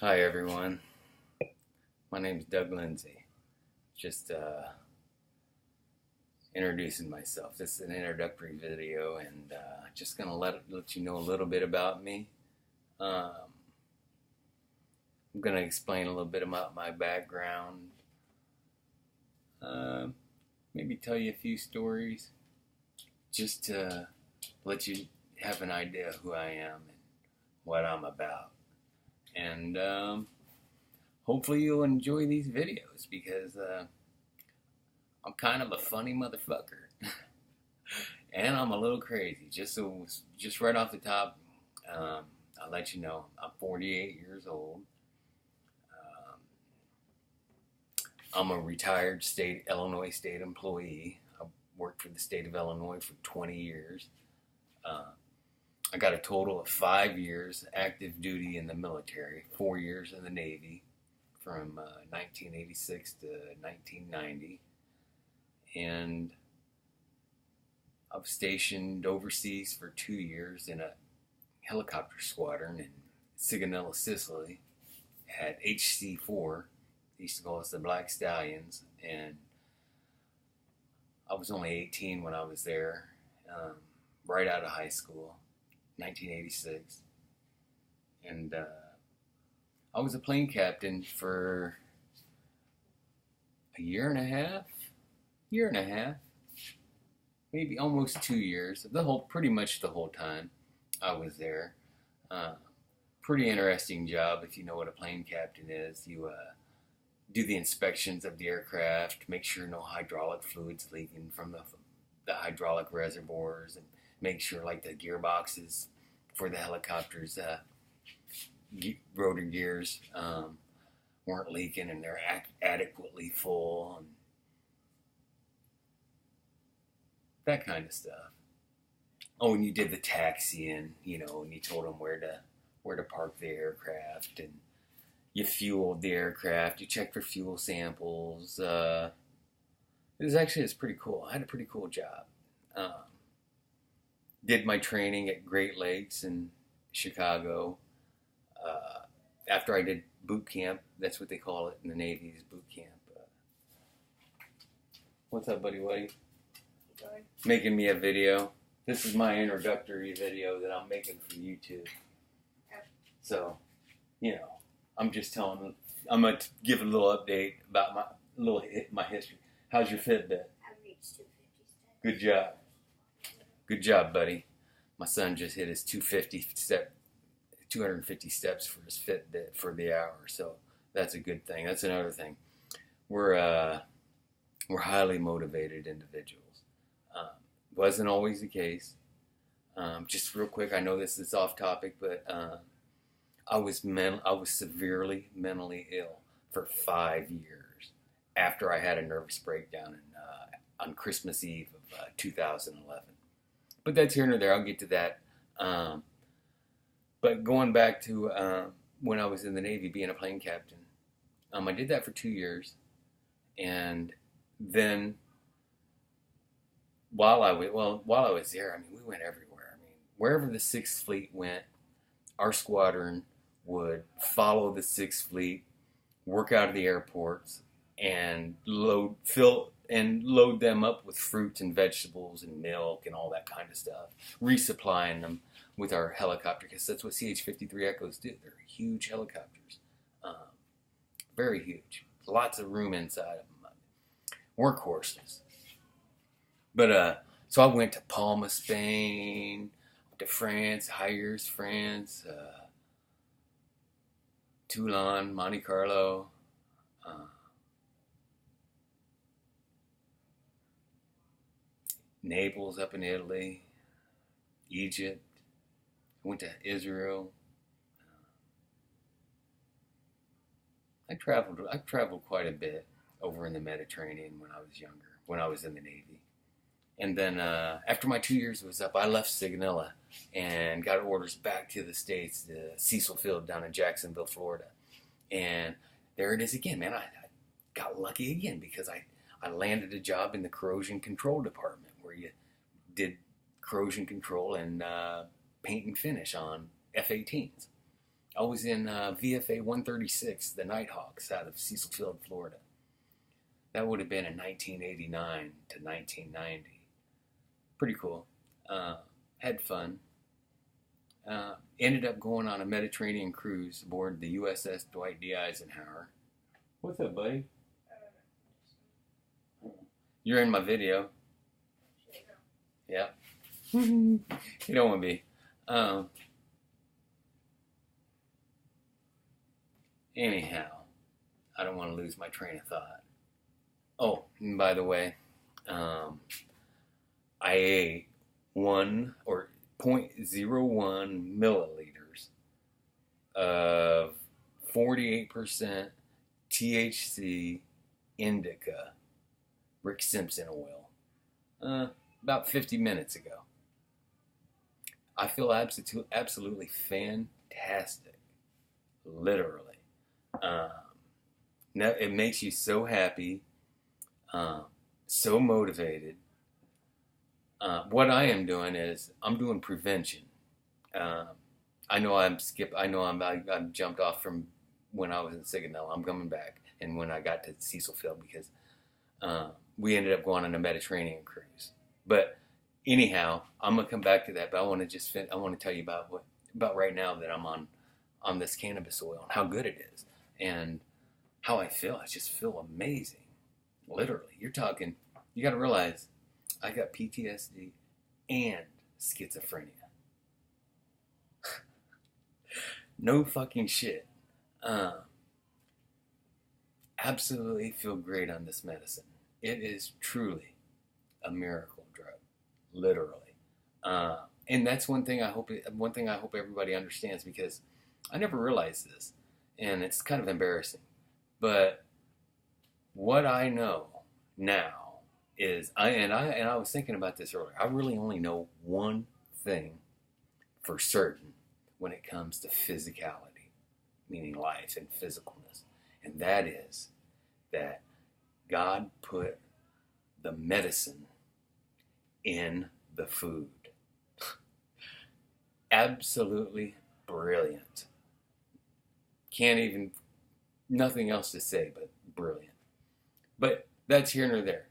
Hi everyone, my name is Doug Lindsay. Just introducing myself. This is an introductory video, and just gonna let you know a little bit about me. Um, I'm gonna explain a little bit about my background. Uh, Maybe tell you a few stories, just to let you have an idea of who I am and what I'm about. And hopefully you'll enjoy these videos because I'm kind of a funny motherfucker, and I'm a little crazy. Just right off the top, I'll let you know I'm 48 years old. Um, I'm a retired Illinois state employee. I worked for the state of Illinois for 20 years. Uh, I got a total of 5 years active duty in the military, 4 years in the Navy, from 1986 to 1990, and I was stationed overseas for 2 years in a helicopter squadron in Sigonella, Sicily, at HC4. They used to call us the Black Stallions, and I was only 18 when I was there, right out of high school, 1986, and I was a plane captain for a year and a half, maybe almost 2 years. Pretty much the whole time I was there. Uh, Pretty interesting job if you know what a plane captain is. You do the inspections of the aircraft, make sure no hydraulic fluids leaking from the hydraulic reservoirs, and make sure like the gearboxes for the helicopters, rotor gears, weren't leaking and they're adequately full and that kind of stuff. Oh, and you did the taxiing, and you told them where to park the aircraft, and you fueled the aircraft. You checked for fuel samples. It's pretty cool. I had a pretty cool job. Um, did my training at Great Lakes in Chicago. Uh, After I did boot camp, that's what they call it in the Navy, is boot camp. What's up, buddy? Buddy? Making me a video. This is my introductory video that I'm making for YouTube. So, I'm just telling. I'm gonna give a little update about my history. How's your Fitbit? I reached 250 steps. Good job. Good job, buddy. My son just hit his 250 steps for his Fitbit for the hour. So that's a good thing. That's another thing. We're highly motivated individuals. Wasn't always the case. Just real quick, I know this is off topic, but I was severely mentally ill for 5 years after I had a nervous breakdown on Christmas Eve of 2011. But that's here and there. I'll get to that. But going back to when I was in the Navy, being a plane captain, I did that for 2 years, and then while I was there, we went everywhere. Wherever the Sixth Fleet went, our squadron would follow the Sixth Fleet, work out of the airports, and load them up with fruit and vegetables and milk and all that kind of stuff, resupplying them with our helicopter, because that's what CH-53 Echoes do. They're huge helicopters, very huge, lots of room inside of them, workhorses. But so I went to Palma, Spain, to France, Hyères, France, Toulon, Monte Carlo, Naples up in Italy, Egypt. I went to Israel. I traveled quite a bit over in the Mediterranean when I was younger, when I was in the Navy. And then after my 2 years was up, I left Sigonella and got orders back to the States, to Cecil Field down in Jacksonville, Florida. And there it is again, man. I got lucky again because I landed a job in the corrosion control department where you did corrosion control and paint and finish on F-18s. I was in VFA 136, the Nighthawks, out of Cecil Field, Florida. That would have been in 1989 to 1990. Pretty cool. Had fun. Ended up going on a Mediterranean cruise aboard the USS Dwight D. Eisenhower. What's up, buddy? You're in my video. Yeah. You don't want to be. Anyhow, I don't want to lose my train of thought. Oh, and by the way, I ate 0.01 milliliters of 48% THC indica Rick Simpson oil about 50 minutes ago. I feel absolutely fantastic, literally. It makes you so happy, so motivated. What I am doing is I'm doing prevention. I know I'm jumped off from when I was in Signal. I'm coming back, and when I got to Cecil Field, because we ended up going on a Mediterranean cruise. But anyhow, I'm gonna come back to that. But I want to tell you about right now that I'm on this cannabis oil and how good it is and how I feel. I just feel amazing. Literally, you're talking. You got to realize, I got PTSD and schizophrenia. No fucking shit. Absolutely feel great on this medicine. It is truly a miracle drug, literally. And that's one thing I hope everybody understands, because I never realized this, and it's kind of embarrassing. But what I know now is I was thinking about this earlier. I really only know one thing for certain when it comes to physicality, meaning life and physicalness, and that is that God put the medicine in the food. Absolutely brilliant. Nothing else to say but brilliant. But that's here nor there.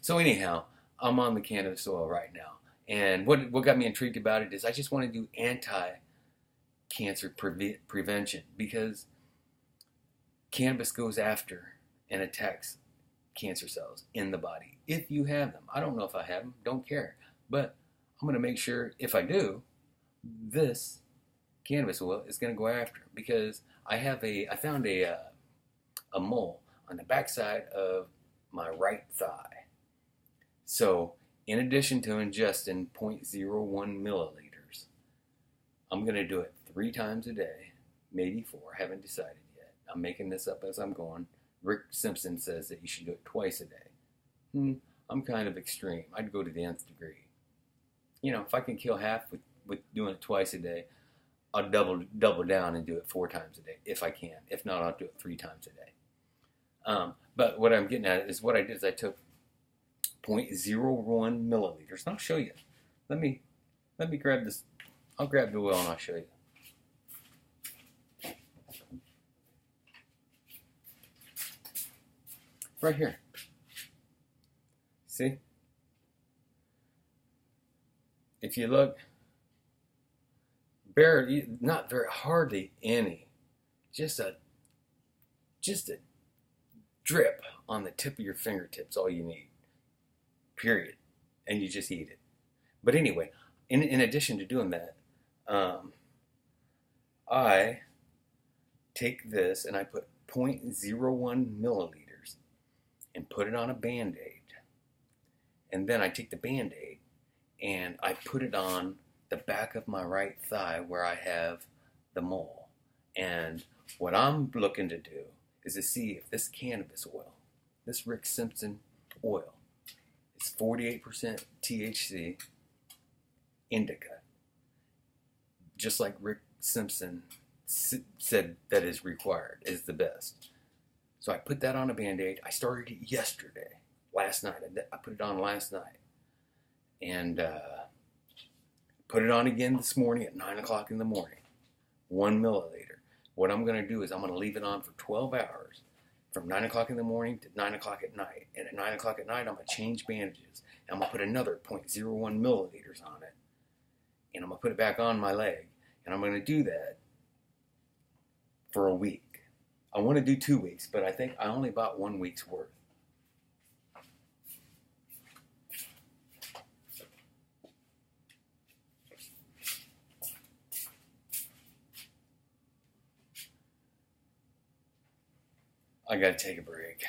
So anyhow, I'm on the cannabis oil right now. And what got me intrigued about it is I just want to do anti-cancer prevention, because cannabis goes after and attacks cancer cells in the body. If you have them. I don't know if I have them. Don't care. But I'm going to make sure, if I do, this cannabis oil is going to go after them, because I found a mole on the backside of my right thigh. So, in addition to ingesting 0.01 milliliters, I'm going to do it 3 times a day, maybe 4. I haven't decided yet. I'm making this up as I'm going. Rick Simpson says that you should do it twice a day. I'm kind of extreme. I'd go to the nth degree. You know, if I can kill half with doing it twice a day, I'll double down and do it 4 times a day if I can. If not, I'll do it 3 times a day. But what I'm getting at is what I did is I took 0.01 milliliters. And I'll show you. Let me grab this. I'll grab the oil and I'll show you. Right here. See? If you look, not very, hardly any. Just a drip on the tip of your fingertips, all you need. Period. And you just eat it. But anyway, in addition to doing that, I take this and I put 0.01 milliliters and put it on a Band-Aid. And then I take the Band-Aid and I put it on the back of my right thigh where I have the mole. And what I'm looking to do is to see if this cannabis oil, this Rick Simpson oil, is 48% THC indica, just like Rick Simpson said that is required, is the best. So I put that on a Band-Aid. I started it last night. I put it on last night. And put it on again this morning at 9 o'clock in the morning. 1 milliliter. What I'm going to do is I'm going to leave it on for 12 hours from 9 o'clock in the morning to 9 o'clock at night. And at 9 o'clock at night, I'm going to change bandages. And I'm going to put another 0.01 milliliters on it. And I'm going to put it back on my leg. And I'm going to do that for a week. I want to do 2 weeks, but I think I only bought 1 week's worth. I got to take a break.